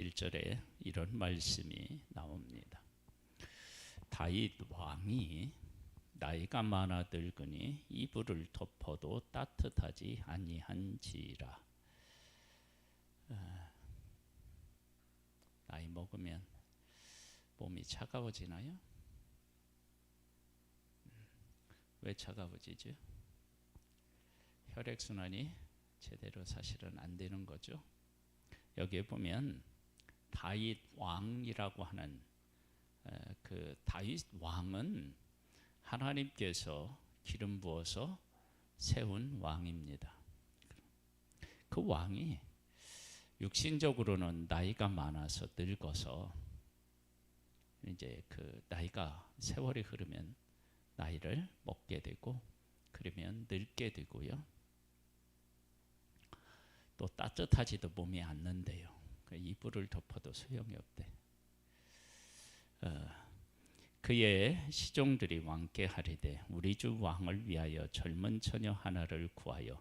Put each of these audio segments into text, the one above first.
1절에 이런 말씀이 나옵니다. 다윗 왕이 나이가 많아 늙으니 이불을 덮어도 따뜻하지 아니한지라. 나이 먹으면 몸이 차가워지나요? 왜 차가워지죠? 혈액순환이 제대로 사실은 안 되는 거죠. 여기에 보면 다윗 왕이라고 하는 그 다윗 왕은 하나님께서 기름 부어서 세운 왕입니다. 그 왕이 육신적으로는 나이가 많아서 늙어서 이제 그 나이가 세월이 흐르면 나이를 먹게 되고 그러면 늙게 되고요. 또 따뜻하지도 몸이 않는데요. 이불을 덮어도 소용이 없대. 그의 시종들이 왕께 하리되 우리 주 왕을 위하여 젊은 처녀 하나를 구하여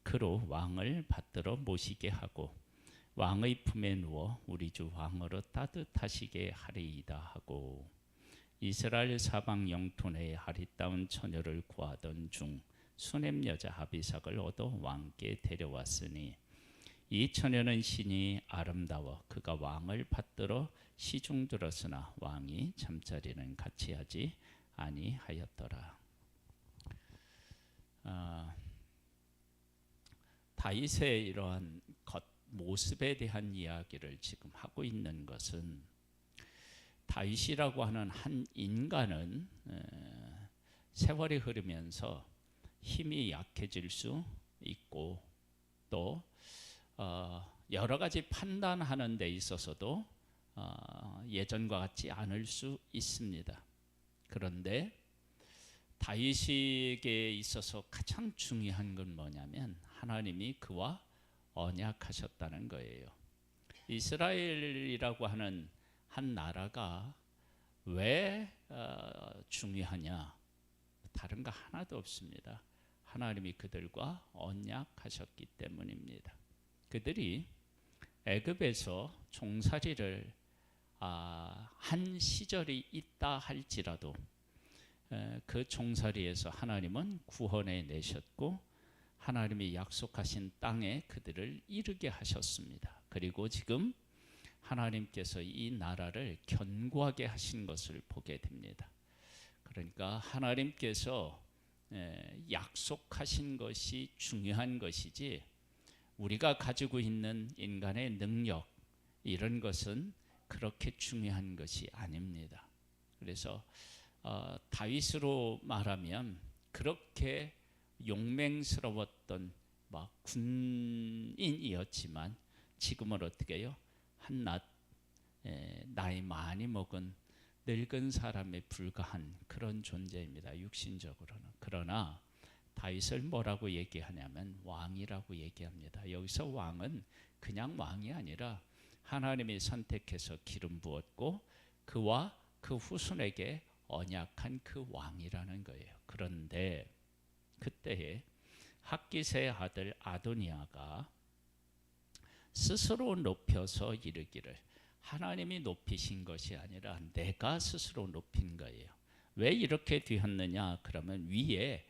그로 왕을 받들어 모시게 하고 왕의 품에 누워 우리 주 왕으로 따뜻하시게 하리이다 하고 이스라엘 사방 영토 내에 아리따운 처녀를 구하던 중 수넴 여자 아비삭을 얻어 왕께 데려왔으니 이 처녀는 신이 아름다워 그가 왕을 받들어 시중 들었으나 왕이 잠자리는 같이 하지 아니하였더라. 다윗의 이러한 모습에 대한 이야기를 지금 하고 있는 것은 다윗이라고 하는 한 인간은 세월이 흐르면서 힘이 약해질 수 있고 또 여러 가지 판단하는 데 있어서도 예전과 같지 않을 수 있습니다. 그런데 다윗에게 있어서 가장 중요한 건 뭐냐면 하나님이 그와 언약하셨다는 거예요. 이스라엘이라고 하는 한 나라가 왜 중요하냐? 다른 거 하나도 없습니다. 하나님이 그들과 언약하셨기 때문입니다. 그들이 애굽에서 종살이를 한 시절이 있다 할지라도 그 종살이에서 하나님은 구원해 내셨고 하나님이 약속하신 땅에 그들을 이르게 하셨습니다. 그리고 지금 하나님께서 이 나라를 견고하게 하신 것을 보게 됩니다. 그러니까 하나님께서 약속하신 것이 중요한 것이지 우리가 가지고 있는 인간의 능력 이런 것은 그렇게 중요한 것이 아닙니다. 그래서 다윗으로 말하면 그렇게 용맹스러웠던 군인이었지만 지금은 어떻게 해요? 한낱 나이 많이 먹은 늙은 사람에 불과한 그런 존재입니다. 육신적으로는. 그러나 다윗을 뭐라고 얘기하냐면 왕이라고 얘기합니다. 여기서 왕은 그냥 왕이 아니라 하나님이 선택해서 기름 부었고 그와 그 후손에게 언약한 그 왕이라는 거예요. 그런데 그때에 핫깃의 아들 아도니아가 스스로 높여서 이르기를 하나님이 높이신 것이 아니라 내가 스스로 높인 거예요. 왜 이렇게 되었느냐? 그러면 위에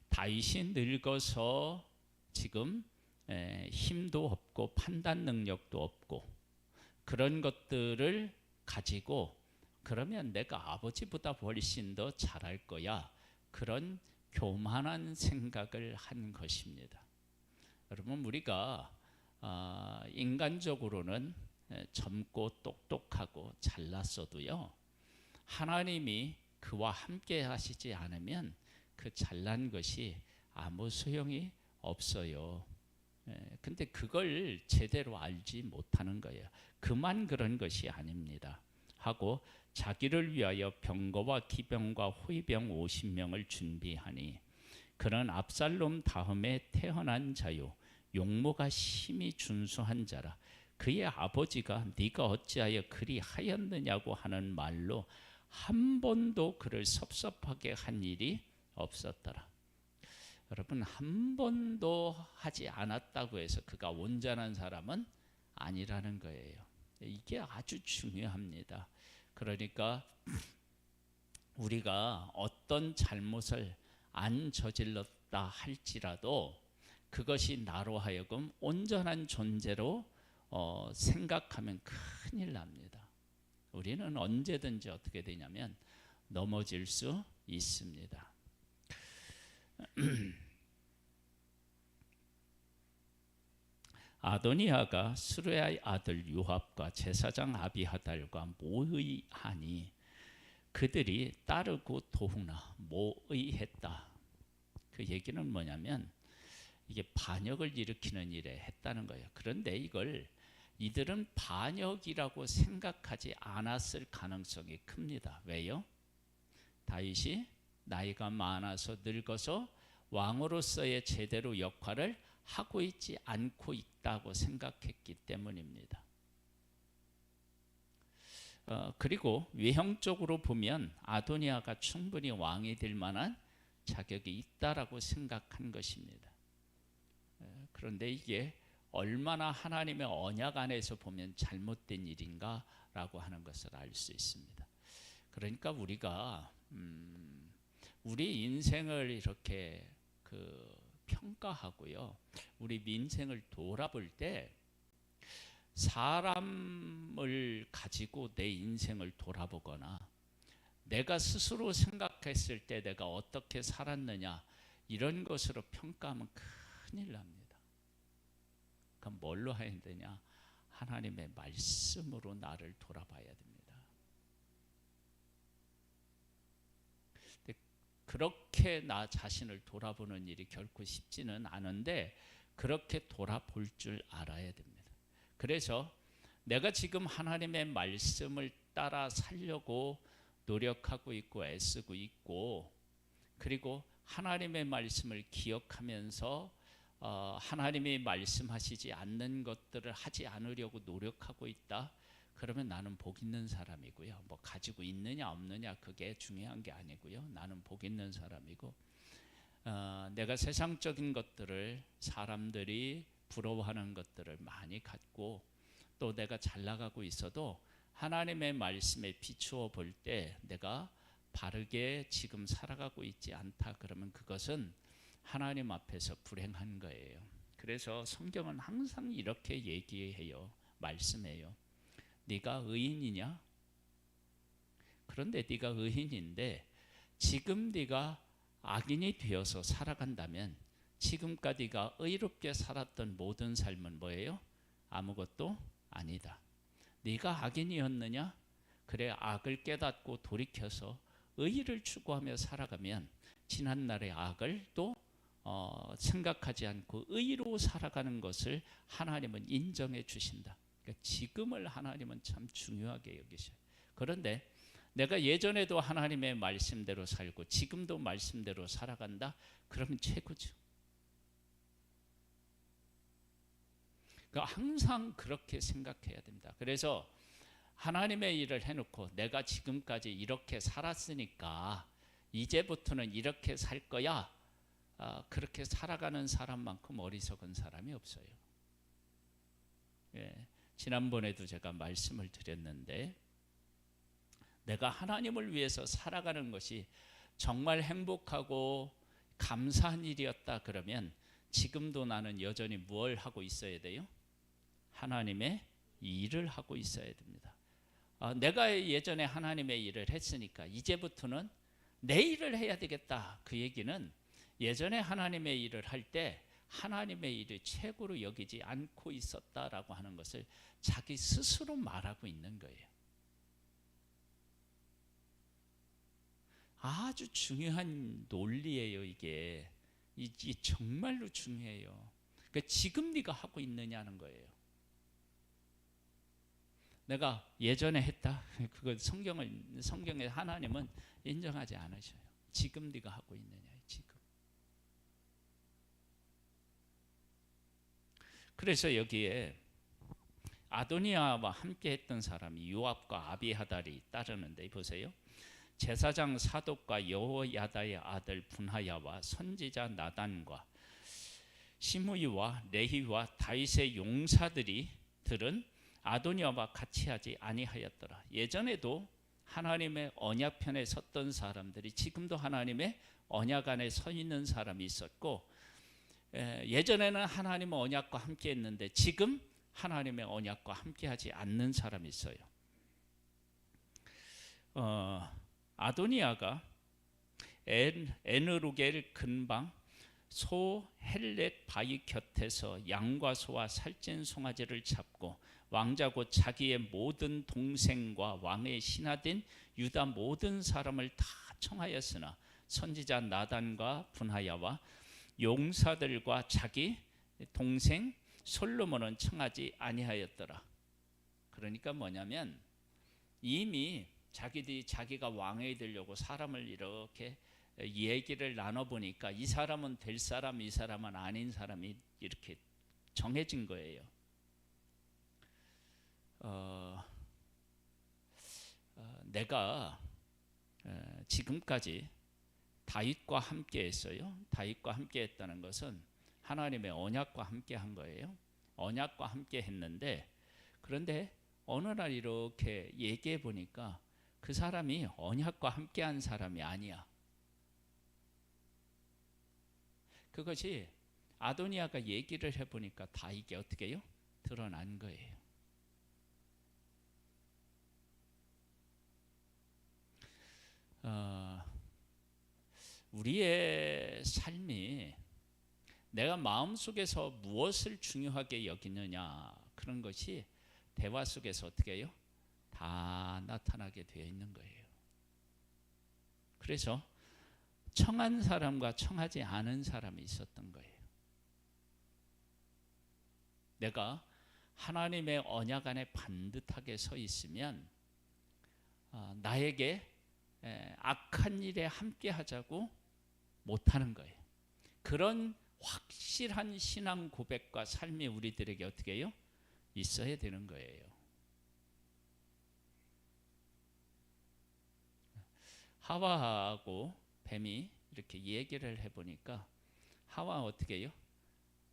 다윗이 늙어서 지금 힘도 없고 판단 능력도 없고 그런 것들을 가지고 그러면 내가 아버지보다 훨씬 더 잘할 거야. 그런 교만한 생각을 한 것입니다. 여러분 우리가 인간적으로는 젊고 똑똑하고 잘났어도요 하나님이 그와 함께 하시지 않으면 그 잘난 것이 아무 소용이 없어요. 근데 그걸 제대로 알지 못하는 거예요. 그만 그런 것이 아닙니다. 하고 자기를 위하여 병거와 기병과 호위병 50명을 준비하니 그는 압살롬 다음에 태어난 자요 용모가 심히 준수한 자라. 그의 아버지가 네가 어찌하여 그리 하였느냐고 하는 말로 한 번도 그를 섭섭하게 한 일이 없었더라. 여러분 한 번도 하지 않았다고 해서 그가 온전한 사람은 아니라는 거예요. 이게 아주 중요합니다. 그러니까 우리가 어떤 잘못을 안 저질렀다 할지라도 그것이 나로 하여금 온전한 존재로 생각하면 큰일 납니다. 우리는 언제든지 어떻게 되냐면 넘어질 수 있습니다. 아도니아가 스루야의 아들 요압과 제사장 아비하달과 모의하니 그들이 따르고 도후나 모의했다. 그 얘기는 뭐냐면 이게 반역을 일으키는 일에 했다는 거예요. 그런데 이걸 이들은 반역이라고 생각하지 않았을 가능성이 큽니다. 왜요? 다윗이 나이가 많아서 늙어서 왕으로서의 제대로 역할을 하고 있지 않고 있다고 생각했기 때문입니다. 그리고 외형적으로 보면 아도니아가 충분히 왕이 될 만한 자격이 있다라고 생각한 것입니다. 그런데 이게 얼마나 하나님의 언약 안에서 보면 잘못된 일인가라고 하는 것을 알 수 있습니다. 그러니까 우리가 우리 인생을 이렇게 평가하고요, 우리 민생을 돌아볼 때 사람을 가지고 내 인생을 돌아보거나 내가 스스로 생각했을 때 내가 어떻게 살았느냐 이런 것으로 평가하면 큰일 납니다. 그럼 뭘로 해야 되냐? 하나님의 말씀으로 나를 돌아봐야 됩니다. 그렇게 나 자신을 돌아보는 일이 결코 쉽지는 않은데 그렇게 돌아볼 줄 알아야 됩니다. 그래서 내가 지금 하나님의 말씀을 따라 살려고 노력하고 있고 애쓰고 있고, 그리고 하나님의 말씀을 기억하면서 하나님이 말씀하시지 않는 것들을 하지 않으려고 노력하고 있다. 그러면 나는 복 있는 사람이고요. 뭐 가지고 있느냐 없느냐 그게 중요한 게 아니고요. 나는 복 있는 사람이고, 내가 세상적인 것들을, 사람들이 부러워하는 것들을 많이 갖고 또 내가 잘 나가고 있어도 하나님의 말씀에 비추어 볼 때 내가 바르게 지금 살아가고 있지 않다. 그러면 그것은 하나님 앞에서 불행한 거예요. 그래서 성경은 항상 이렇게 얘기해요. 말씀해요. 네가 의인이냐? 그런데 네가 의인인데 지금 네가 악인이 되어서 살아간다면 지금까지 네가 의롭게 살았던 모든 삶은 뭐예요? 아무것도 아니다. 네가 악인이었느냐? 그래, 악을 깨닫고 돌이켜서 의를 추구하며 살아가면 지난날의 악을 또 생각하지 않고 의로 살아가는 것을 하나님은 인정해 주신다. 그러니까 지금을 하나님은 참 중요하게 여기셔요. 그런데 내가 예전에도 하나님의 말씀대로 살고 지금도 말씀대로 살아간다? 그러면 최고죠. 그러니까 항상 그렇게 생각해야 됩니다. 그래서 하나님의 일을 해놓고 내가 지금까지 이렇게 살았으니까 이제부터는 이렇게 살 거야, 그렇게 살아가는 사람만큼 어리석은 사람이 없어요. 예, 지난번에도 제가 말씀을 드렸는데 내가 하나님을 위해서 살아가는 것이 정말 행복하고 감사한 일이었다 그러면 지금도 나는 여전히 뭘 하고 있어야 돼요? 하나님의 일을 하고 있어야 됩니다. 내가 예전에 하나님의 일을 했으니까 이제부터는 내 일을 해야 되겠다. 그 얘기는 예전에 하나님의 일을 할 때 하나님의 일을 최고로 여기지 않고 있었다라고 하는 것을 자기 스스로 말하고 있는 거예요. 아주 중요한 논리예요. 이게 정말로 중요해요. 그러니까 지금 네가 하고 있느냐는 거예요. 내가 예전에 했다. 그거 성경에 하나님은 인정하지 않으셔요. 지금 네가 하고 있느냐, 지금. 그래서 여기에 아도니아와 함께 했던 사람이 요압과 아비하달이 따르는데 보세요. 제사장 사독과 여호야다의 아들 분하야와 선지자 나단과 시므이와 레히와 다윗의 용사들은 아도니아와 같이 하지 아니하였더라. 예전에도 하나님의 언약 편에 섰던 사람들이 지금도 하나님의 언약 안에 서 있는 사람이 있었고, 예전에는 하나님의 언약과 함께 했는데 지금 하나님의 언약과 함께 하지 않는 사람이 있어요. 아도니아가 에느루겔 근방 소 헬렛 바위 곁에서 양과 소와 살찐 송아지를 잡고 왕자 곧 자기의 모든 동생과 왕의 신하된 유다 모든 사람을 다 청하였으나 선지자 나단과 분하야와 용사들과 자기 동생 솔로몬은 청하지 아니하였더라. 그러니까 뭐냐면 이미 자기들이 자기가 왕이 되려고 사람을 이렇게 얘기를 나눠보니까 이 사람은 될 사람, 이 사람은 아닌 사람이 이렇게 정해진 거예요. 내가 지금까지 다윗과 함께 했어요. 다윗과 함께 했다는 것은 하나님의 언약과 함께 한 거예요. 언약과 함께 했는데, 그런데 어느 날 이렇게 얘기해 보니까 그 사람이 언약과 함께 한 사람이 아니야. 그것이 아도니아가 얘기를 해보니까 다 이게 어떻게 해요? 드러난 거예요. 우리의 삶이 내가 마음속에서 무엇을 중요하게 여기느냐, 그런 것이 대화 속에서 어떻게 해요? 다 나타나게 되어 있는 거예요. 그래서 청한 사람과 청하지 않은 사람이 있었던 거예요. 내가 하나님의 언약 안에 반듯하게 서 있으면 나에게 악한 일에 함께 하자고 못하는 거예요. 그런 확실한 신앙 고백과 삶이 우리들에게 어떻게 해요? 있어야 되는 거예요. 하와하고 뱀이 이렇게 얘기를 해보니까 하와가 어떻게 해요?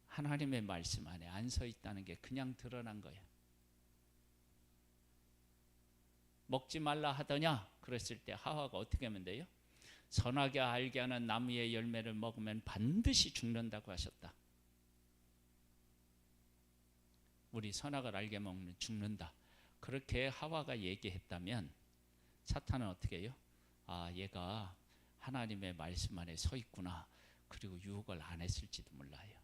하나님의 말씀 안에 안 서 있다는 게 그냥 드러난 거예요. 먹지 말라 하더냐? 그랬을 때 하와가 어떻게 하면 돼요? 선하게 알게 하는 나무의 열매를 먹으면 반드시 죽는다고 하셨다. 우리 선악을 알게 먹으면 죽는다. 그렇게 하와가 얘기했다면 사탄은 어떻게 해요? 아, 얘가 하나님의 말씀 안에 서 있구나. 그리고 유혹을 안 했을지도 몰라요.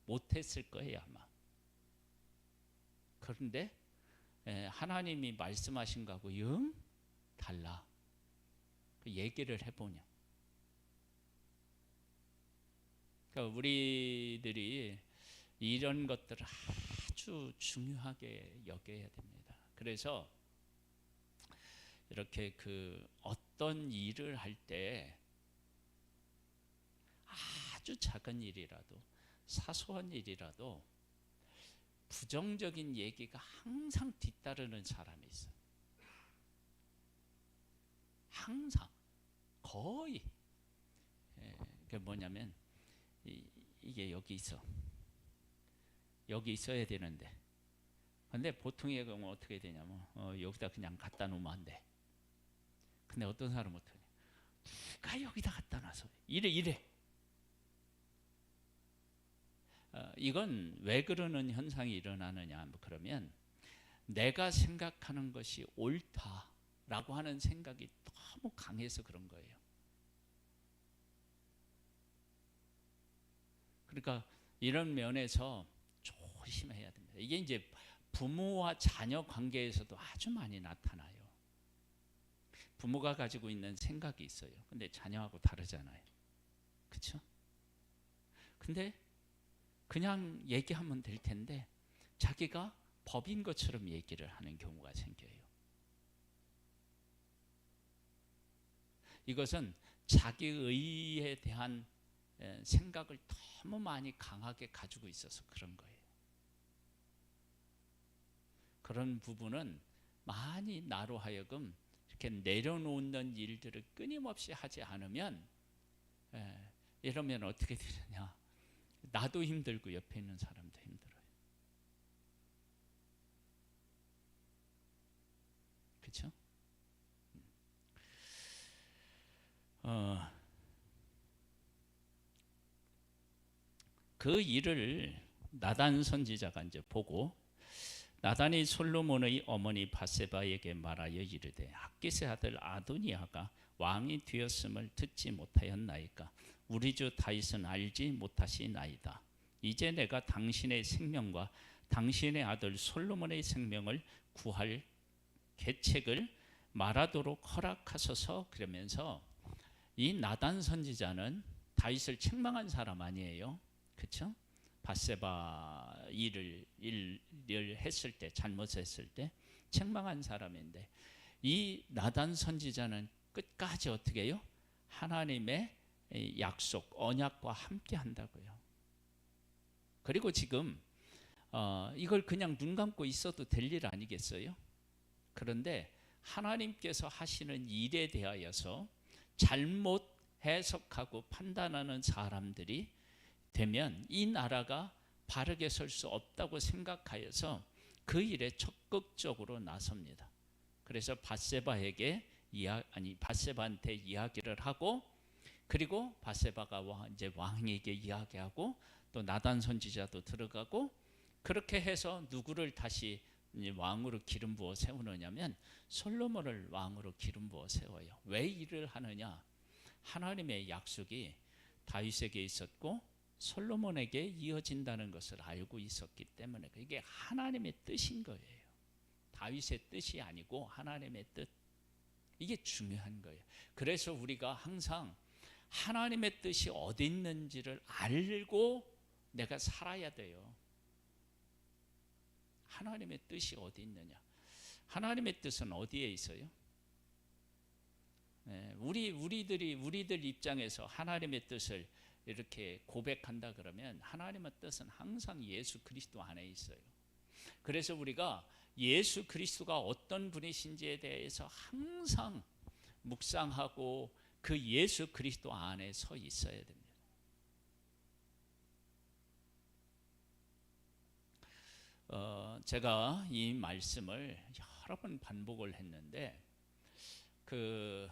못했을 거예요 아마. 그런데 하나님이 말씀하신 거하고 영 달라. 그 얘기를 해보냐. 그러니까 우리들이 이런 것들을 아주 중요하게 여겨야 됩니다. 그래서 이렇게 어떤 일을 할 때 아주 작은 일이라도 사소한 일이라도 부정적인 얘기가 항상 뒤따르는 사람이 있어요. 항상 거의 그게 뭐냐면 이게 여기 있어. 여기 있어야 되는데 근데 보통의 경우 어떻게 되냐면 여기다 그냥 갖다 놓으면 안 돼. 근데 어떤 사람은 어떻게 누가 여기다 갖다 놔서 이래. 이건 왜 그러는 현상이 일어나느냐 그러면 내가 생각하는 것이 옳다라고 하는 생각이 너무 강해서 그런 거예요. 그러니까 이런 면에서 조심해야 됩니다. 이게 이제 부모와 자녀 관계에서도 아주 많이 나타나요. 부모가 가지고 있는 생각이 있어요. 근데 자녀하고 다르잖아요. 그렇죠? 근데 그냥 얘기하면 될 텐데 자기가 법인 것처럼 얘기를 하는 경우가 생겨요. 이것은 자기 의에 대한 생각을 너무 많이 강하게 가지고 있어서 그런 거예요. 그런 부분은 많이 나로 하여금 이렇게 내려놓는 일들을 끊임없이 하지 않으면 이러면 어떻게 되느냐. 나도 힘들고 옆에 있는 사람도 힘들어요. 그렇죠? 그 일을 나단 선지자가 이제 보고, 나단이 솔로몬의 어머니 바세바에게 말하여 이르되 핫깃의 아들 아도니아가 왕이 되었음을 듣지 못하였나이까? 우리 주 다윗은 알지 못하시나이다. 이제 내가 당신의 생명과 당신의 아들 솔로몬의 생명을 구할 계책을 말하도록 허락하소서. 그러면서 이 나단 선지자는 다윗을 책망한 사람 아니에요, 그렇죠? 바세바 일을 했을 때, 잘못했을 때 책망한 사람인데, 이 나단 선지자는 끝까지 어떻게 해요? 하나님의 약속, 언약과 함께 한다고요. 그리고 지금 이걸 그냥 눈 감고 있어도 될 일 아니겠어요? 그런데 하나님께서 하시는 일에 대하여서 잘못 해석하고 판단하는 사람들이 되면 이 나라가 바르게 설 수 없다고 생각하여서 그 일에 적극적으로 나섭니다. 그래서 바세바한테 이야기를 하고, 그리고 바세바가 이제 왕에게 이야기하고, 또 나단 선지자도 들어가고, 그렇게 해서 누구를 다시 왕으로 기름 부어 세우느냐면 솔로몬을 왕으로 기름 부어 세워요. 왜 일을 하느냐? 하나님의 약속이 다윗에게 있었고 솔로몬에게 이어진다는 것을 알고 있었기 때문에, 그게 하나님의 뜻인 거예요. 다윗의 뜻이 아니고 하나님의 뜻. 이게 중요한 거예요. 그래서 우리가 항상 하나님의 뜻이 어디 있는지를 알고 내가 살아야 돼요. 하나님의 뜻이 어디 있느냐? 하나님의 뜻은 어디에 있어요? 우리들 입장에서 하나님의 뜻을 이렇게 고백한다 그러면 하나님의 뜻은 항상 예수 그리스도 안에 있어요. 그래서 우리가 예수 그리스도가 어떤 분이신지에 대해서 항상 묵상하고 그 예수 그리스도 안에 서 있어야 됩니다. 제가 이 말씀을 여러 번 반복을 했는데, 그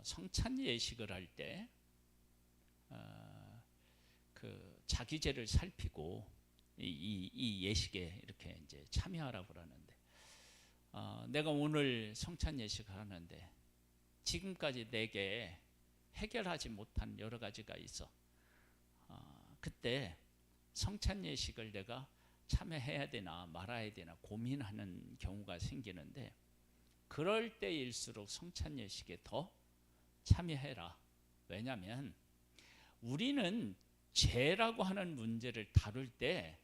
성찬 예식을 할 때 그 자기 죄를 살피고 이 예식에 이렇게 이제 참여하라고 그러는데, 내가 오늘 성찬 예식을 하는데 지금까지 내게 해결하지 못한 여러 가지가 있어. 그때 성찬 예식을 내가 참여해야 되나 말아야 되나 고민하는 경우가 생기는데, 그럴 때일수록 성찬 예식에 더 참여해라. 왜냐하면 우리는 죄라고 하는 문제를 다룰 때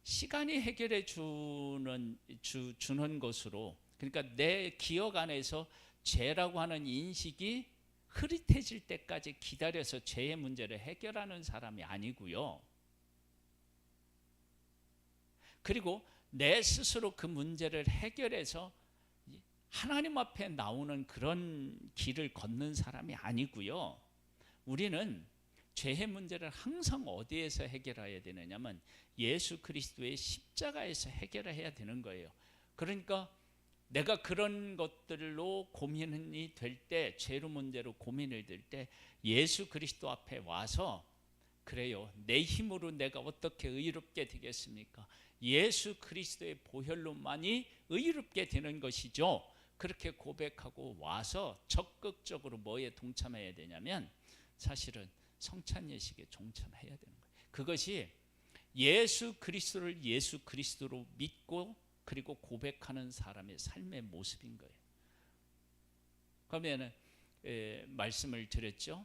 시간이 해결해 주는 것으로, 그러니까 내 기억 안에서 죄라고 하는 인식이 흐릿해질 때까지 기다려서 죄의 문제를 해결하는 사람이 아니고요. 그리고 내 스스로 그 문제를 해결해서 하나님 앞에 나오는 그런 길을 걷는 사람이 아니고요. 우리는 죄의 문제를 항상 어디에서 해결해야 되느냐면 예수 그리스도의 십자가에서 해결해야 되는 거예요. 그러니까 내가 그런 것들로 고민이 될 때, 죄로 문제로 고민을 될 때 예수 그리스도 앞에 와서, 그래요, 내 힘으로 내가 어떻게 의롭게 되겠습니까? 예수 그리스도의 보혈로만이 의롭게 되는 것이죠. 그렇게 고백하고 와서 적극적으로 뭐에 동참해야 되냐면 사실은 성찬 예식에 동참해야 되는 거예요. 그것이 예수 그리스도를 예수 그리스도로 믿고 그리고 고백하는 사람의 삶의 모습인 거예요. 그러면 말씀을 드렸죠.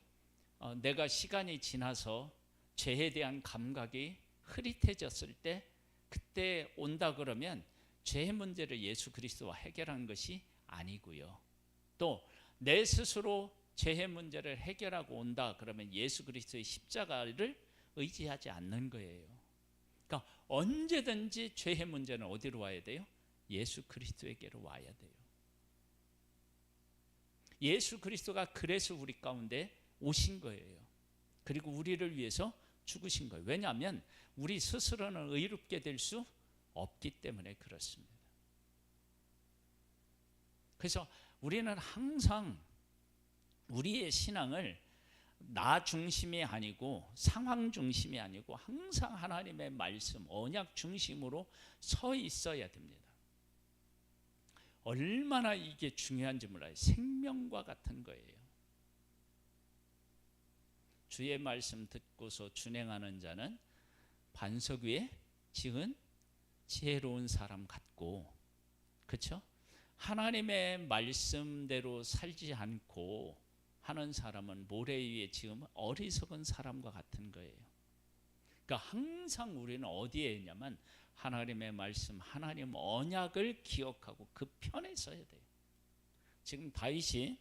내가 시간이 지나서 죄에 대한 감각이 흐릿해졌을 때, 그때 온다 그러면 죄의 문제를 예수 그리스도와 해결하는 것이 아니고요. 또 내 스스로 죄의 문제를 해결하고 온다 그러면 예수 그리스도의 십자가를 의지하지 않는 거예요. 그러니까 언제든지 죄의 문제는 어디로 와야 돼요? 예수 그리스도에게로 와야 돼요. 예수 그리스도가 그래서 우리 가운데 오신 거예요. 그리고 우리를 위해서 죽으신 거예요. 왜냐하면 우리 스스로는 의롭게 될 수 없기 때문에 그렇습니다. 그래서 우리는 항상 우리의 신앙을 나 중심이 아니고 상황 중심이 아니고 항상 하나님의 말씀, 언약 중심으로 서 있어야 됩니다. 얼마나 이게 중요한지 몰라요. 생명과 같은 거예요. 주의 말씀 듣고서 준행하는 자는 반석 위에 지은 지혜로운 사람 같고, 그렇죠? 하나님의 말씀대로 살지 않고 하는 사람은 모래 위에 지은 어리석은 사람과 같은 거예요. 그러니까 항상 우리는 어디에 있냐면 하나님의 말씀, 하나님 언약을 기억하고 그 편에 서야 돼요. 지금 다윗이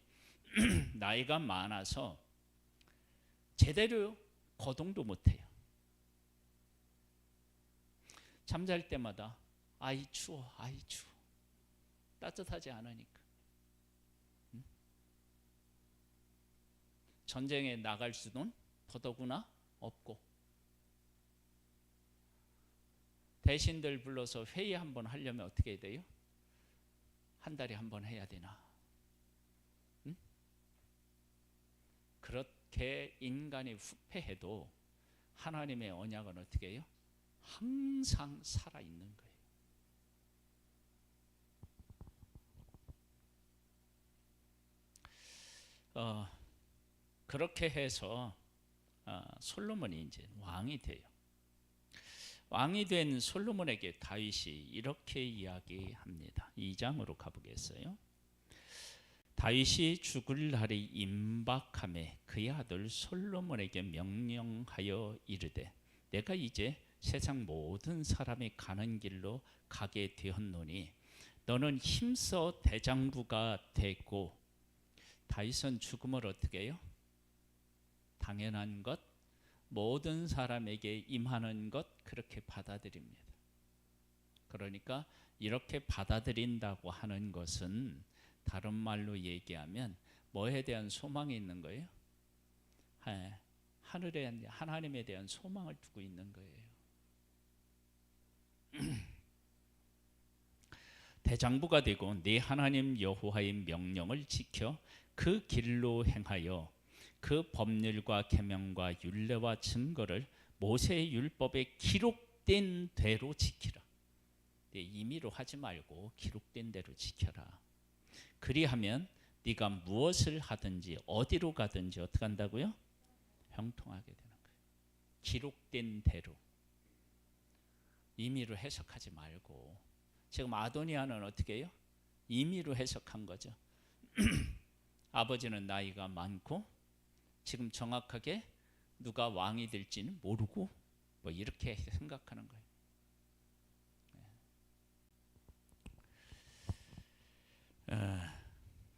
나이가 많아서 제대로 거동도 못해요. 잠잘 때마다 아이 추워, 아이 추워. 따뜻하지 않으니까. 전쟁에 나갈 수는 더더구나 없고, 대신들 불러서 회의 한번 하려면 어떻게 해야 돼요? 한 달에 한 번 해야 되나? 응? 그렇게 인간이 후패해도 하나님의 언약은 어떻게 해요? 항상 살아있는 거예요. 그렇게 해서 솔로몬이 이제 왕이 돼요. 왕이 된 솔로몬에게 다윗이 이렇게 이야기합니다. 2장으로 가보겠어요. 다윗이 죽을 날이 임박함에 그의 아들 솔로몬에게 명령하여 이르되 내가 이제 세상 모든 사람이 가는 길로 가게 되었노니 너는 힘써 대장부가 되고. 다윗은 죽음을 어떻게 해요? 당연한 것, 모든 사람에게 임하는 것, 그렇게 받아들입니다. 그러니까 이렇게 받아들인다고 하는 것은 다른 말로 얘기하면 뭐에 대한 소망이 있는 거예요? 하늘에 하나님에 대한 소망을 두고 있는 거예요. 대장부가 되고 네 하나님 여호와의 명령을 지켜 그 길로 행하여 그 법률과 계명과 율례와 증거를 모세의 율법에 기록된 대로 지키라. 임의로 하지 말고 기록된 대로 지켜라. 그리하면 네가 무엇을 하든지 어디로 가든지 어떻게 한다고요? 형통하게 되는 거예요. 기록된 대로. 임의로 해석하지 말고. 지금 아도니아는 어떻게 해요? 임의로 해석한 거죠. 아버지는 나이가 많고 지금 정확하게 누가 왕이 될지는 모르고 뭐 이렇게 생각하는 거예요.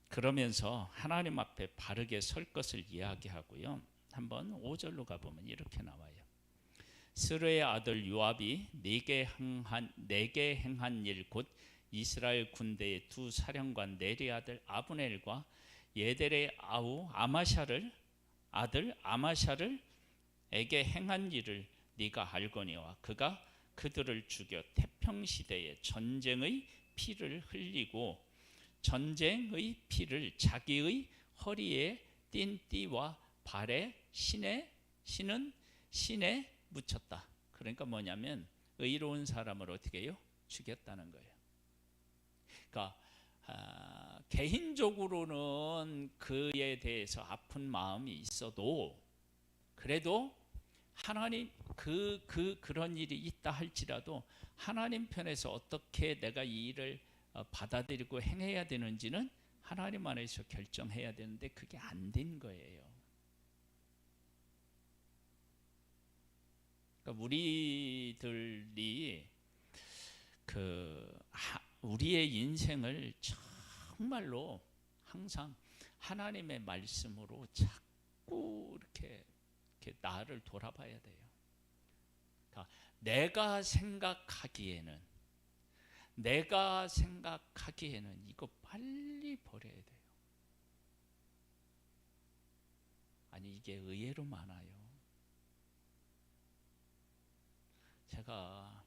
그러면서 하나님 앞에 바르게 설 것을 이야기하고요. 한번 5절로 가보면 이렇게 나와요. 스르의 아들 요압이 내게 행한 일 곧 이스라엘 군대의 두 사령관 네리 아들 아브넬과 예델의 아우 아들 아마샤를 에게 행한 일을 네가 알거니와 그가 그들을 죽여 태평 시대에 전쟁의 피를 흘리고 전쟁의 피를 자기의 허리에 띤 띠와 발에 신은 신에 묻혔다. 그러니까 뭐냐면 의로운 사람을 어떻게 해요? 죽였다는 거예요. 그러니까 개인적으로는 그에 대해서 아픈 마음이 있어도 그래도 하나님 그런 일이 있다 할지라도 하나님 편에서 어떻게 내가 이 일을 받아들이고 행해야 되는지는 하나님 안에서 결정해야 되는데 그게 안 된 거예요. 그러니까 우리들이 우리의 인생을 정말로 항상 하나님의 말씀으로 자꾸 이렇게 나를 돌아봐야 돼요. 그러니까 내가 생각하기에는 이거 빨리 버려야 돼요. 아니 이게 의외로 많아요. 제가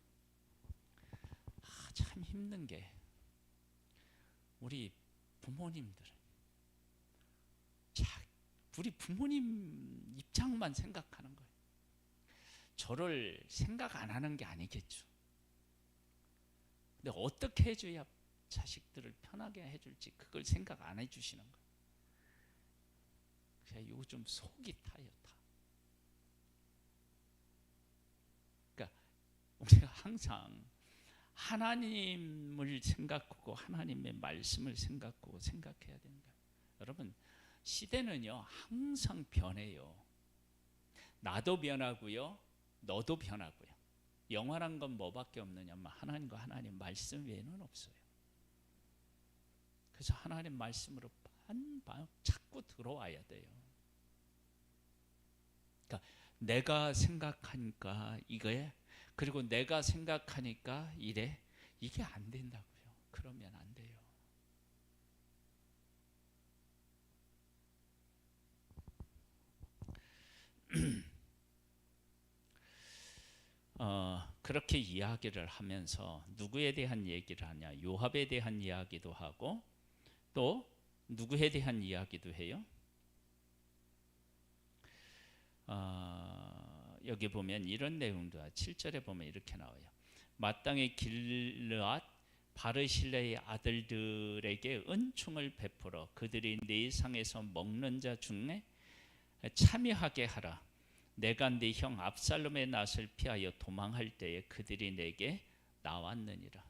참 힘든 게 우리 부모님들, 자, 우리 부모님 입장만 생각하는 거예요. 저를 생각 안 하는 게 아니겠죠. 근데 어떻게 해줘야 자식들을 편하게 해줄지 그걸 생각 안 해주시는 거예요. 그래서 요즘 속이 타요, 다. 그러니까 우리가 항상 하나님을 생각하고 하나님의 말씀을 생각하고 생각해야 된다. 여러분, 시대는요 항상 변해요. 나도 변하고요, 너도 변하고요. 영원한 건 뭐밖에 없느냐면 하나님과 하나님 말씀 외에는 없어요. 그래서 하나님 말씀으로 자꾸 들어와야 돼요. 그러니까 내가 생각하니까 이거에, 그리고 내가 생각하니까 이래, 이게 안 된다고요. 그러면 안 돼요. 그렇게 이야기를 하면서 누구에 대한 얘기를 하냐? 요압에 대한 이야기도 하고 또 누구에 대한 이야기도 해요. 여기 보면 이런 내용도 7절에 보면 이렇게 나와요. 마땅히 길르앗 바르실레의 아들들에게 은총을 베풀어 그들이 네 상에서 먹는 자 중에 참여하게 하라. 내가 네 형 압살롬의 낫을 피하여 도망할 때에 그들이 내게 나왔느니라.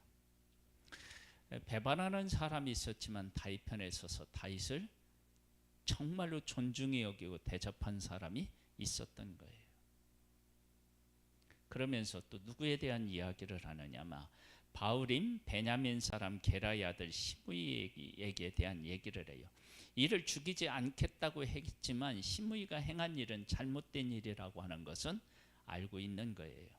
배반하는 사람이 있었지만 다윗 편에 서서 다윗을 정말로 존중히 여기고 대접한 사람이 있었던 거예요. 그러면서 또 누구에 대한 이야기를 하느냐면 바울임 베냐민 사람 게라의 아들 시므이에게 대한 얘기를 해요. 이를 죽이지 않겠다고 했지만 시므이가 행한 일은 잘못된 일이라고 하는 것은 알고 있는 거예요.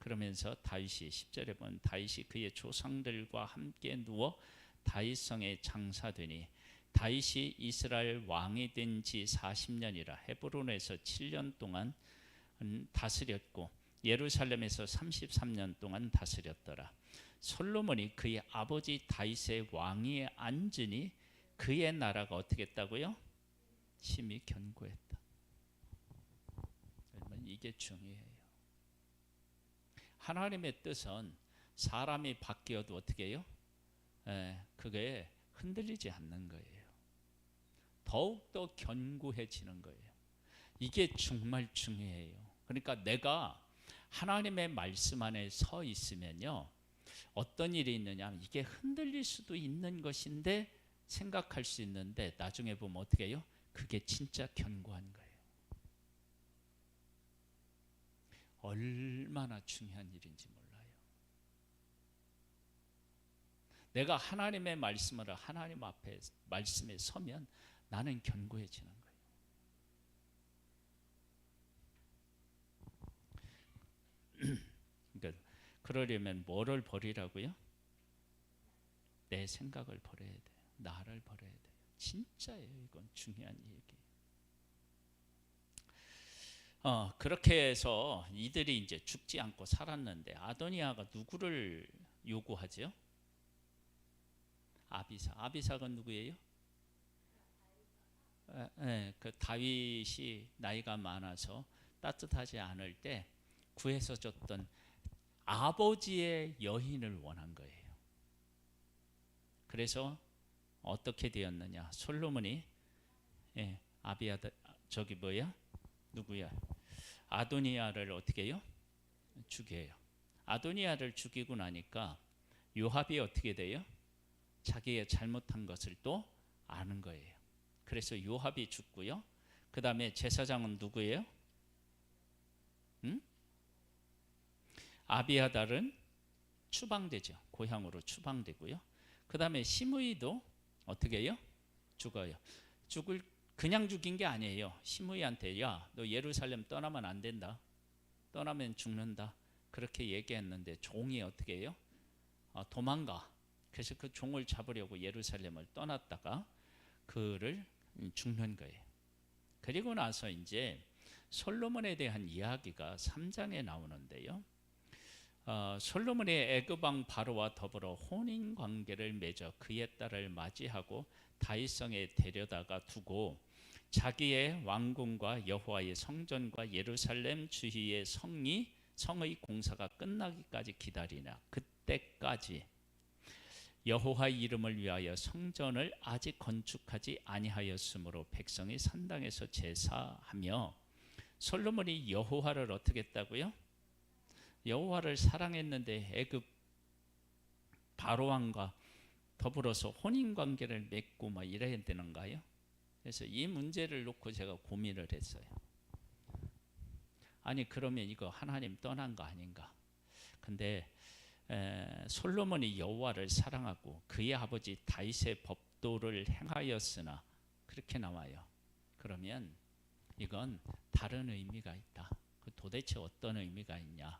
그러면서 다윗이 10절에 보면 다윗이 그의 조상들과 함께 누워 다윗성에 장사되니 다윗이 이스라엘 왕이 된 지 40년이라 헤브론에서 7년 동안 다스렸고 예루살렘에서 33년 동안 다스렸더라. 솔로몬이 그의 아버지 다윗의 왕위에 앉으니 그의 나라가 어떻게 했다고요? 심히 견고했다. 이게 중요해요. 하나님의 뜻은 사람이 바뀌어도 어떻게 해요? 그게 흔들리지 않는 거예요. 더욱더 견고해지는 거예요. 이게 정말 중요해요. 그러니까 내가 하나님의 말씀 안에 서 있으면요, 어떤 일이 있느냐 하면 이게 흔들릴 수도 있는 것인데 생각할 수 있는데 나중에 보면 어떻게 해요? 그게 진짜 견고한 거예요. 얼마나 중요한 일인지 몰라요. 내가 하나님의 말씀으로 하나님 앞에 말씀에 서면 나는 견고해지는 거예요. 그러니까 그러려면 뭐를 버리라고요? 내 생각을 버려야 돼요. 나를 버려야 돼요. 진짜예요. 이건 중요한 얘기예요. 그렇게 해서 이들이 이제 죽지 않고 살았는데 아도니아가 누구를 요구하죠? 아비사가 누구예요? 그 다윗이 나이가 많아서 따뜻하지 않을 때 구해서 줬던 아버지의 여인을 원한 거예요. 그래서 어떻게 되었느냐? 솔로몬이 아비아들 저기 누구야? 아도니아를 어떻게 해요? 죽여요. 아도니아를 죽이고 나니까 요압이 어떻게 돼요? 자기의 잘못한 것을 또 아는 거예요. 그래서 요압이 죽고요. 그 다음에 제사장은 누구예요? 아비아달은 추방되죠. 고향으로 추방되고요. 그 다음에 시므이도 어떻게 해요? 죽어요. 그냥 죽인 게 아니에요. 시므이한테 야, 너 예루살렘 떠나면 안 된다. 떠나면 죽는다. 그렇게 얘기했는데 종이 어떻게 해요? 도망가. 그래서 그 종을 잡으려고 예루살렘을 떠났다가 그를 죽는 거예요. 그리고 나서 이제 솔로몬에 대한 이야기가 3장에 나오는데요. 솔로몬이 애굽 왕 바로와 더불어 혼인 관계를 맺어 그의 딸을 맞이하고 다윗성에 데려다가 두고 자기의 왕궁과 여호와의 성전과 예루살렘 주위의 성의 공사가 끝나기까지 기다리나 그때까지 여호와의 이름을 위하여 성전을 아직 건축하지 아니하였으므로 백성이 산당에서 제사하며 솔로몬이 여호와를 어떻게 했다고요? 여호와를 사랑했는데 애굽 바로 왕과 더불어서 혼인 관계를 맺고 막 이래야 되는가요? 그래서 이 문제를 놓고 제가 고민을 했어요. 아니 그러면 이거 하나님 떠난 거 아닌가? 근데 솔로몬이 여호와를 사랑하고 그의 아버지 다윗의 법도를 행하였으나 그렇게 나와요. 그러면 이건 다른 의미가 있다. 도대체 어떤 의미가 있냐?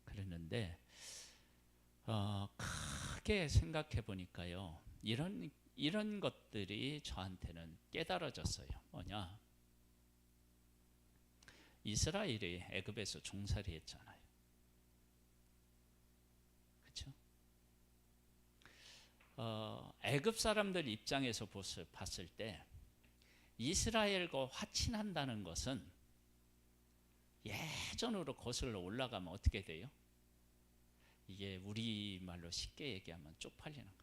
그랬는데 크게 생각해 보니까요. 이런 것들이 저한테는 깨달아졌어요. 뭐냐? 이스라엘이 애굽에서 종살이 했잖아요. 그렇죠? 애굽 사람들 입장에서 봤을 때 이스라엘과 화친한다는 것은 예전으로 거슬러 올라가면 어떻게 돼요? 이게 우리말로 쉽게 얘기하면 쪽팔리는 거예요.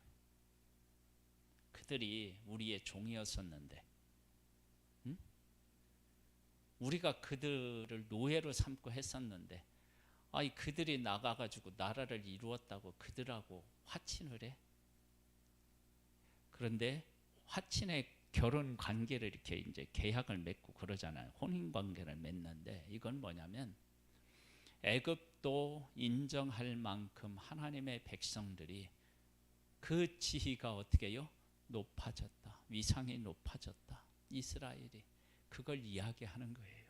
그들이 우리의 종이었었는데 우리가 그들을 노예로 삼고 했었는데 그들이 나가가지고 나라를 이루었다고 그들하고 화친을 해? 그런데 화친의 결혼 관계를 이렇게 이제 계약을 맺고 그러잖아요. 혼인 관계를 맺는데 이건 뭐냐면 애굽도 인정할 만큼 하나님의 백성들이 그 지위가 어떻게 해요? 높아졌다. 위상이 높아졌다. 이스라엘이 그걸 이야기하는 거예요.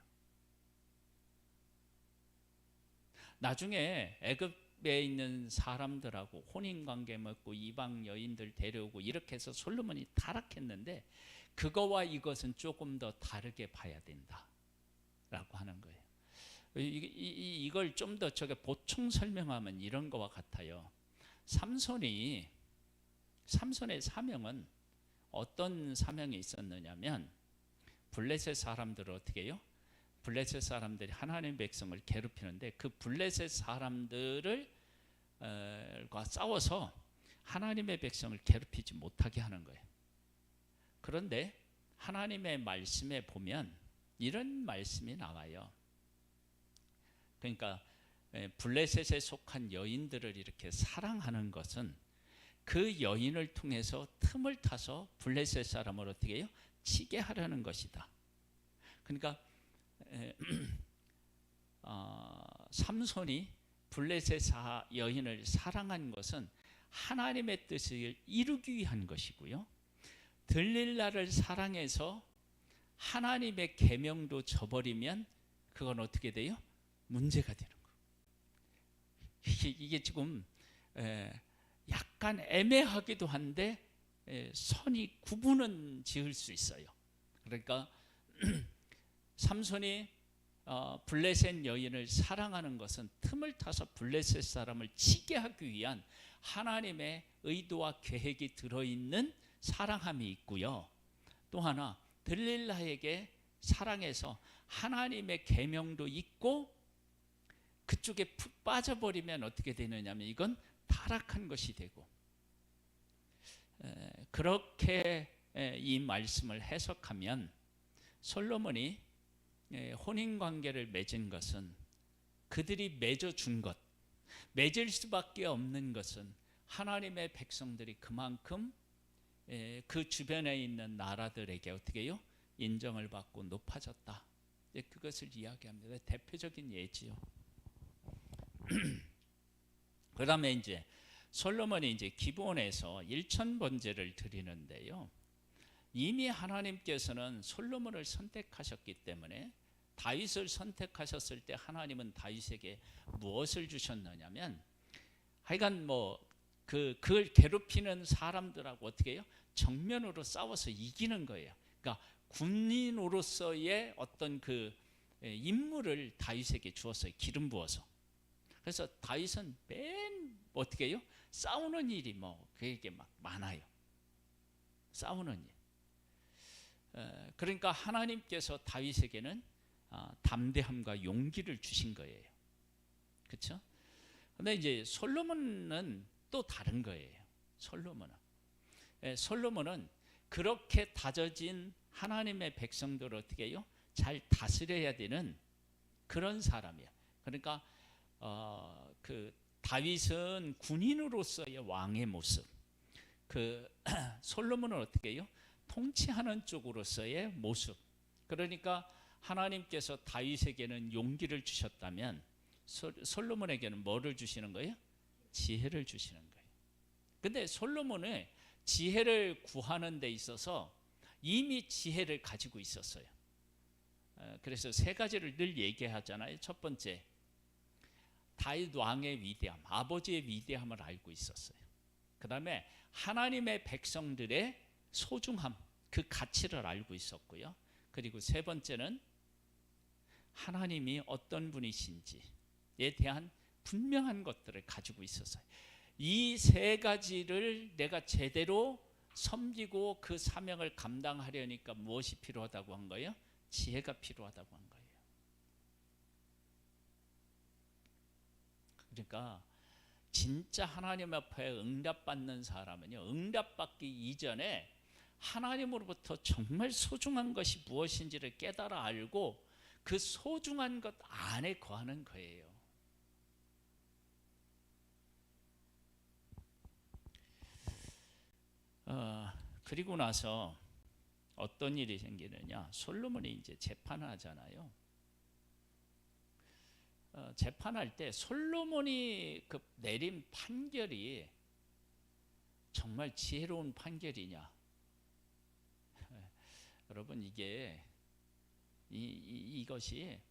나중에 애굽에 있는 사람들하고 혼인관계 맺고 이방 여인들 데려오고 이렇게 해서 솔로몬이 타락했는데 그거와 이것은 조금 더 다르게 봐야 된다라고 하는 거예요. 이걸 좀 더 보충 설명하면 이런 거와 같아요. 삼손의 사명은 어떤 사명이 있었느냐면 블레셋 사람들을 어떻게 해요? 블레셋 사람들이 하나님 백성을 괴롭히는데 그 블레셋 사람들과 싸워서 하나님의 백성을 괴롭히지 못하게 하는 거예요. 그런데 하나님의 말씀에 보면 이런 말씀이 나와요. 그러니까 블레셋에 속한 여인들을 이렇게 사랑하는 것은 그 여인을 통해서 틈을 타서 블레셋 사람을 어떻게 해요? 치게 하려는 것이다. 그러니까 삼손이 블레셋 여인을 사랑한 것은 하나님의 뜻을 이루기 위한 것이고요. 들릴라를 사랑해서 하나님의 계명도 저버리면 그건 어떻게 돼요? 문제가 되는 거예요. 이게 지금 약간 애매하기도 한데 선이 구분은 지을 수 있어요. 그러니까 삼손이 블레셋 여인을 사랑하는 것은 틈을 타서 블레셋 사람을 치게 하기 위한 하나님의 의도와 계획이 들어있는 사랑함이 있고요. 또 하나 들릴라에게 사랑해서 하나님의 계명도 있고 그쪽에 푹 빠져버리면 어떻게 되느냐면 이건 타락한 것이 되고 그렇게 이 말씀을 해석하면 솔로몬이 혼인관계를 맺은 것은 그들이 맺어준 것, 맺을 수밖에 없는 것은 하나님의 백성들이 그만큼 그 주변에 있는 나라들에게 어떻게 해요? 인정을 받고 높아졌다. 그것을 이야기합니다. 대표적인 예지요. 그 다음에 이제 솔로몬이 이제 기브온에서 1000번제를 드리는데요. 이미 하나님께서는 솔로몬을 선택하셨기 때문에 다윗을 선택하셨을 때 하나님은 다윗에게 무엇을 주셨느냐면 하여간 그걸 괴롭히는 사람들하고 어떻게 해요? 정면으로 싸워서 이기는 거예요. 그러니까 군인으로서의 어떤 그 임무를 다윗에게 주었어요. 기름 부어서. 그래서 다윗은 맨 어떻게 해요? 싸우는 일이 뭐 그게 막 많아요. 싸우는 일. 그러니까 하나님께서 다윗에게는 담대함과 용기를 주신 거예요. 그렇죠? 근데 이제 솔로몬은 또 다른 거예요. 솔로몬은 그렇게 다져진 하나님의 백성들을 어떻게 해요? 잘 다스려야 되는 그런 사람이야. 그러니까 그 다윗은 군인으로서의 왕의 모습, 그 솔로몬은 어떻게 해요? 통치하는 쪽으로서의 모습. 그러니까 하나님께서 다윗에게는 용기를 주셨다면 솔로몬에게는 뭐를 주시는 거예요? 지혜를 주시는 거예요. 근데 솔로몬의 지혜를 구하는 데 있어서 이미 지혜를 가지고 있었어요. 그래서 세 가지를 늘 얘기하잖아요. 첫 번째, 다윗 왕의 위대함, 아버지의 위대함을 알고 있었어요. 그 다음에 하나님의 백성들의 소중함, 그 가치를 알고 있었고요. 그리고 세 번째는 하나님이 어떤 분이신지에 대한 분명한 것들을 가지고 있었어요. 이 세 가지를 내가 제대로 섬기고 그 사명을 감당하려니까 무엇이 필요하다고 한 거예요? 지혜가 필요하다고 한 거예요. 그러니까 진짜 하나님 앞에 응답받는 사람은요, 응답받기 이전에 하나님으로부터 정말 소중한 것이 무엇인지를 깨달아 알고 그 소중한 것 안에 거하는 거예요. 그리고 나서 어떤 일이 생기느냐? 솔로몬이 이제 재판을 하잖아요. 재판할 때 솔로몬이 그 내린 판결이 정말 지혜로운 판결이냐? 여러분, 이게 이것이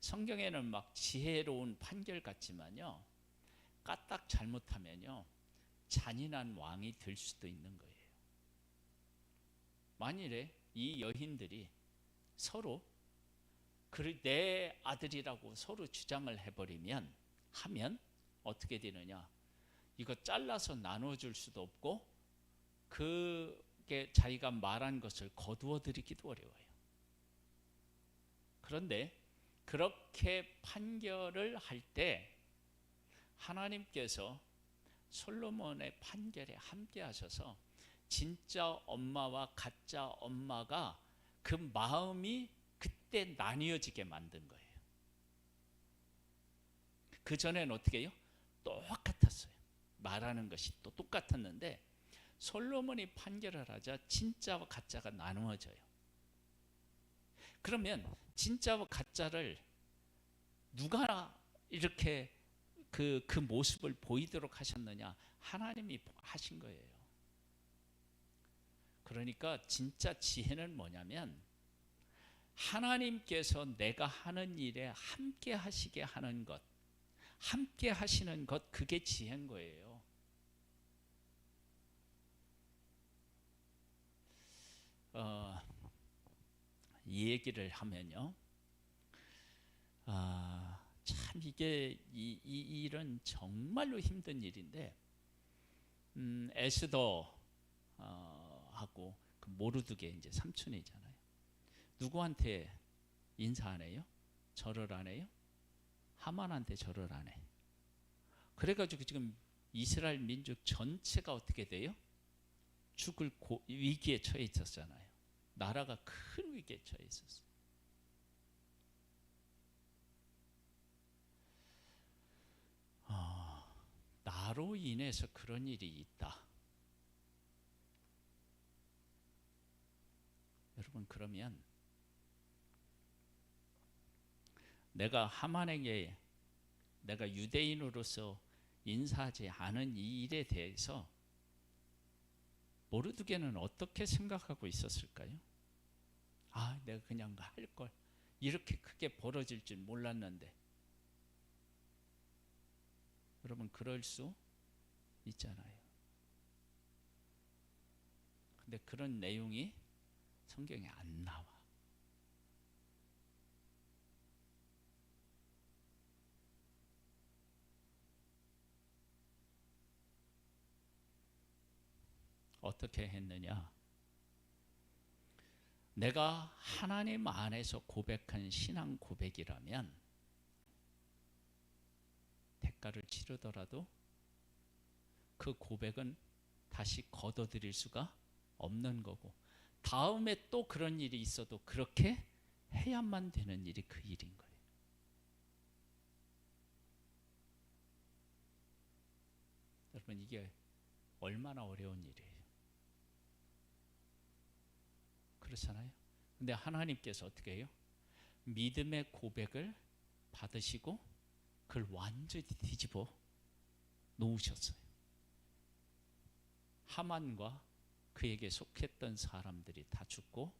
성경에는 막 지혜로운 판결 같지만요, 까딱 잘못하면요 잔인한 왕이 될 수도 있는 거예요. 만일에 이 여인들이 서로 내 아들이라고 서로 주장을 해버리면 어떻게 되느냐? 이거 잘라서 나눠줄 수도 없고 그게 자기가 말한 것을 거두어 드리기도 어려워요. 그런데 그렇게 판결을 할 때 하나님께서 솔로몬의 판결에 함께 하셔서 진짜 엄마와 가짜 엄마가 그 마음이 그때 나뉘어지게 만든 거예요. 그 전에는 어떻게 해요? 똑같았어요. 말하는 것이 또 똑같았는데 솔로몬이 판결을 하자 진짜와 가짜가 나누어져요. 그러면 진짜와 가짜를 누가 이렇게 그 모습을 보이도록 하셨느냐? 하나님이 하신 거예요. 그러니까 진짜 지혜는 뭐냐면 하나님께서 내가 하는 일에 함께 하시게 하는 것, 함께 하시는 것, 그게 지혜인 거예요. 이 얘기를 하면요, 참 이게 이 일은 정말로 힘든 일인데, 에스더 하고 그 모르드게 이제 삼촌이잖아요. 누구한테 인사 안 해요? 절을 안 해요? 하만한테 절을 안 해. 그래가지고 지금 이스라엘 민족 전체가 어떻게 돼요? 죽을 위기에 처해 있었잖아요. 나라가 큰 위기에 처해 있었어요. 나로 인해서 그런 일이 있다. 여러분, 그러면 내가 하만에게 내가 유대인으로서 인사하지 않은 이 일에 대해서 모르드게는 어떻게 생각하고 있었을까요? 내가 그냥 할 걸, 이렇게 크게 벌어질 줄 몰랐는데. 여러분, 그럴 수 있잖아요. 근데 그런 내용이 성경에 안 나와. 어떻게 했느냐? 내가 하나님 안에서 고백한 신앙 고백이라면 대가를 치르더라도 그 고백은 다시 걷어들일 수가 없는 거고, 다음에 또 그런 일이 있어도 그렇게 해야만 되는 일이 그 일인 거예요. 여러분, 이게 얼마나 어려운 일이에요. 그렇잖아요. 근데 하나님께서 어떻게 해요? 믿음의 고백을 받으시고 그걸 완전히 뒤집어 놓으셨어요. 하만과 그에게 속했던 사람들이 다 죽고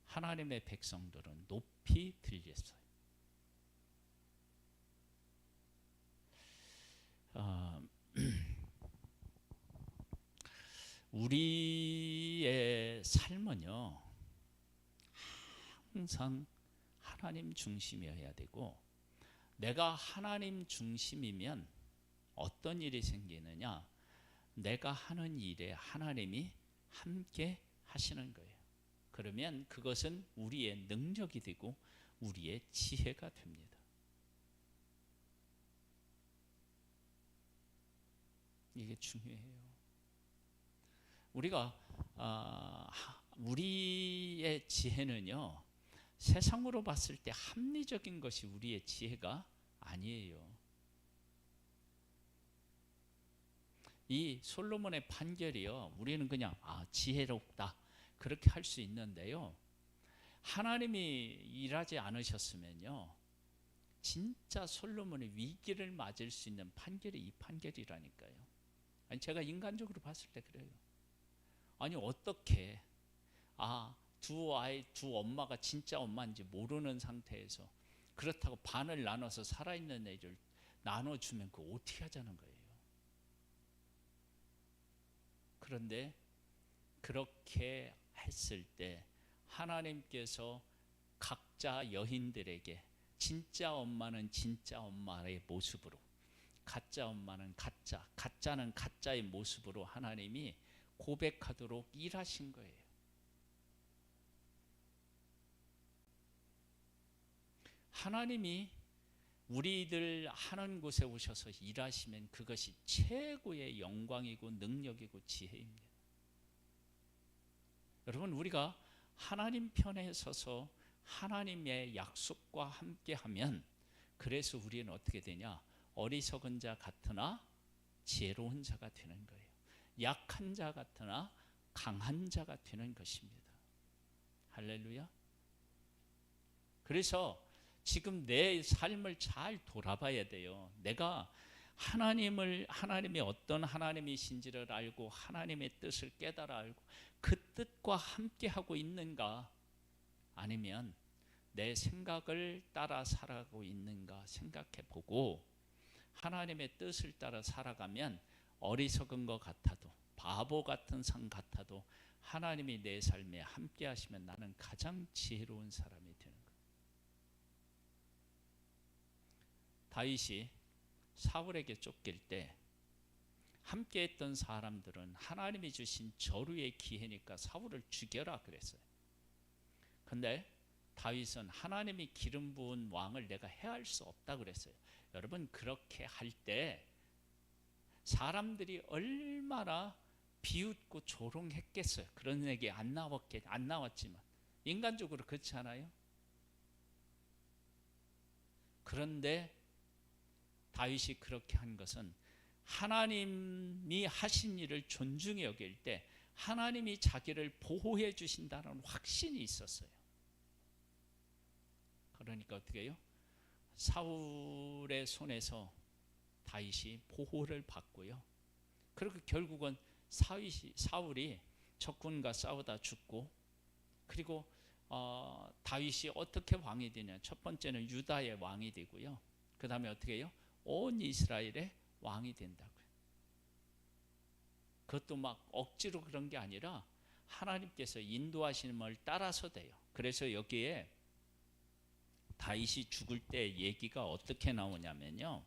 하나님의 백성들은 높이 들렸어요. 우리의 삶은요, 항상 하나님 중심이어야 되고, 내가 하나님 중심이면 어떤 일이 생기느냐? 내가 하는 일에 하나님이 함께 하시는 거예요. 그러면 그것은 우리의 능력이 되고 우리의 지혜가 됩니다. 이게 중요해요. 우리의 지혜는요, 세상으로 봤을 때 합리적인 것이 우리의 지혜가 아니에요. 이 솔로몬의 판결이요, 우리는 그냥 지혜롭다 그렇게 할 수 있는데요, 하나님이 일하지 않으셨으면요, 진짜 솔로몬의 위기를 맞을 수 있는 판결이 이 판결이라니까요. 아니, 제가 인간적으로 봤을 때 그래요. 아니, 어떻게 두 엄마가 진짜 엄마인지 모르는 상태에서 그렇다고 반을 나눠서 살아있는 애를 나눠주면 그거 어떻게 하자는 거예요. 그런데 그렇게 했을 때 하나님께서 각자 여인들에게 진짜 엄마는 진짜 엄마의 모습으로, 가짜 엄마는 가짜는 가짜의 모습으로 하나님이 고백하도록 일하신 거예요. 하나님이 우리들 하는 곳에 오셔서 일하시면 그것이 최고의 영광이고 능력이고 지혜입니다. 여러분, 우리가 하나님 편에 서서 하나님의 약속과 함께하면, 그래서 우리는 어떻게 되냐? 어리석은 자 같으나 지혜로운 자가 되는 거예요. 약한 자 같으나 강한 자가 되는 것입니다. 할렐루야. 그래서 지금 내 삶을 잘 돌아봐야 돼요. 내가 하나님이 어떤 하나님이신지를 알고 하나님의 뜻을 깨달아 알고 그 뜻과 함께 하고 있는가, 아니면 내 생각을 따라 살아가고 있는가 생각해 보고, 하나님의 뜻을 따라 살아가면 어리석은 것 같아도 바보 같은 상 같아도 하나님이 내 삶에 함께 하시면 나는 가장 지혜로운 사람이 되는 거예요. 다윗이 사울에게 쫓길 때 함께 했던 사람들은 하나님이 주신 저루의 기회니까 사울을 죽여라 그랬어요. 근데 다윗은 하나님이 기름 부은 왕을 내가 해할 수 없다 그랬어요. 여러분, 그렇게 할 때 사람들이 얼마나 비웃고 조롱했겠어요. 그런 얘기 안 나왔지만 인간적으로 그렇지 않아요? 그런데 다윗이 그렇게 한 것은 하나님이 하신 일을 존중히 여길 때 하나님이 자기를 보호해 주신다는 확신이 있었어요. 그러니까 어떻게 해요? 사울의 손에서 다윗이 보호를 받고요. 그리고 결국은 사울이 적군과 싸우다 죽고, 그리고 다윗이 어떻게 왕이 되냐? 첫 번째는 유다의 왕이 되고요. 그 다음에 어떻게 해요? 온 이스라엘의 왕이 된다고요. 그것도 막 억지로 그런 게 아니라 하나님께서 인도하심을 따라서 돼요. 그래서 여기에 다윗이 죽을 때 얘기가 어떻게 나오냐면요,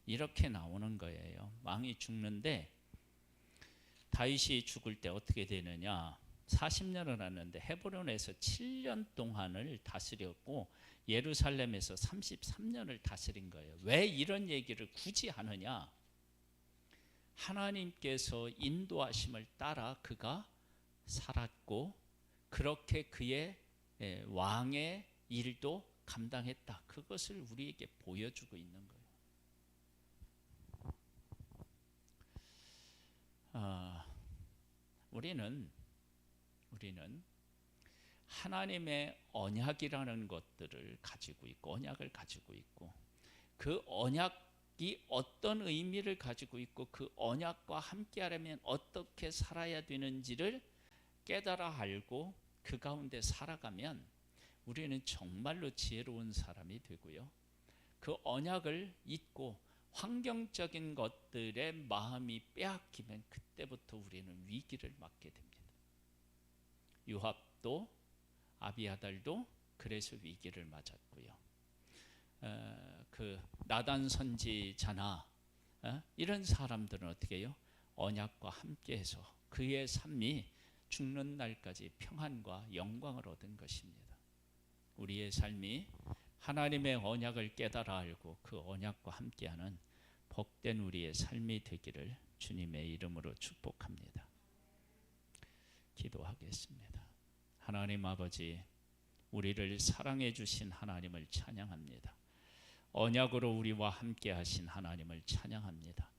이렇게 나오는 거예요. 왕이 죽는데 다윗이 죽을 때 어떻게 되느냐? 40년을 하는데 헤브론에서 7년 동안을 다스렸고 예루살렘에서 33년을 다스린 거예요. 왜 이런 얘기를 굳이 하느냐? 하나님께서 인도하심을 따라 그가 살았고 그렇게 그의 왕의 일도 감당했다. 그것을 우리에게 보여주고 있는 거예요. 우리는 하나님의 언약이라는 것들을 가지고 있고 언약을 가지고 있고 그 언약이 어떤 의미를 가지고 있고 그 언약과 함께하려면 어떻게 살아야 되는지를 깨달아 알고 그 가운데 살아가면 우리는 정말로 지혜로운 사람이 되고요. 그 언약을 잊고 환경적인 것들에 마음이 빼앗기면 그때부터 우리는 위기를 맞게 됩니다. 요압도 아비아달도 그래서 위기를 맞았고요. 그 나단 선지자나 이런 사람들은 어떻게 해요? 언약과 함께해서 그의 삶이 죽는 날까지 평안과 영광을 얻은 것입니다. 우리의 삶이 하나님의 언약을 깨달아 알고 그 언약과 함께하는 복된 우리의 삶이 되기를 주님의 이름으로 축복합니다. 기도하겠습니다. 하나님 아버지, 우리를 사랑해 주신 하나님을 찬양합니다. 언약으로 우리와 함께 하신 하나님을 찬양합니다.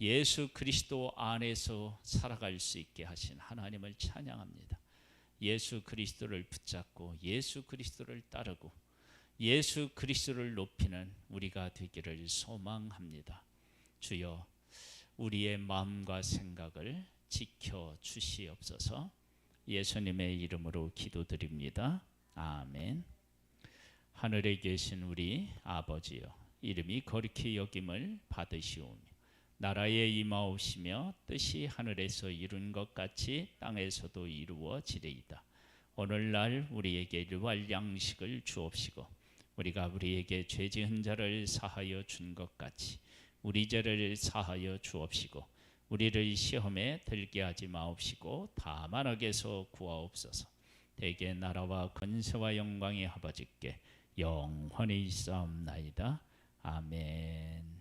예수 그리스도 안에서 살아갈 수 있게 하신 하나님을 찬양합니다. 예수 그리스도를 붙잡고 예수 그리스도를 따르고 예수 그리스도를 높이는 우리가 되기를 소망합니다. 주여, 우리의 마음과 생각을 지켜 주시옵소서. 예수님의 이름으로 기도드립니다. 아멘. 하늘에 계신 우리 아버지여, 이름이 거룩히 여김을 받으시오며 나라에 임하옵시며 뜻이 하늘에서 이룬 것 같이 땅에서도 이루어지리이다. 오늘날 우리에게 일용할 양식을 주옵시고 우리가 우리에게 죄 지은 자를 사하여 준 것 같이 우리 죄를 사하여 주옵시고 우리를 시험에 들게 하지 마옵시고 다만 악에서 구하옵소서. 대개 나라와 권세와 영광이 아버지께 영원히 있사옵나이다. 아멘.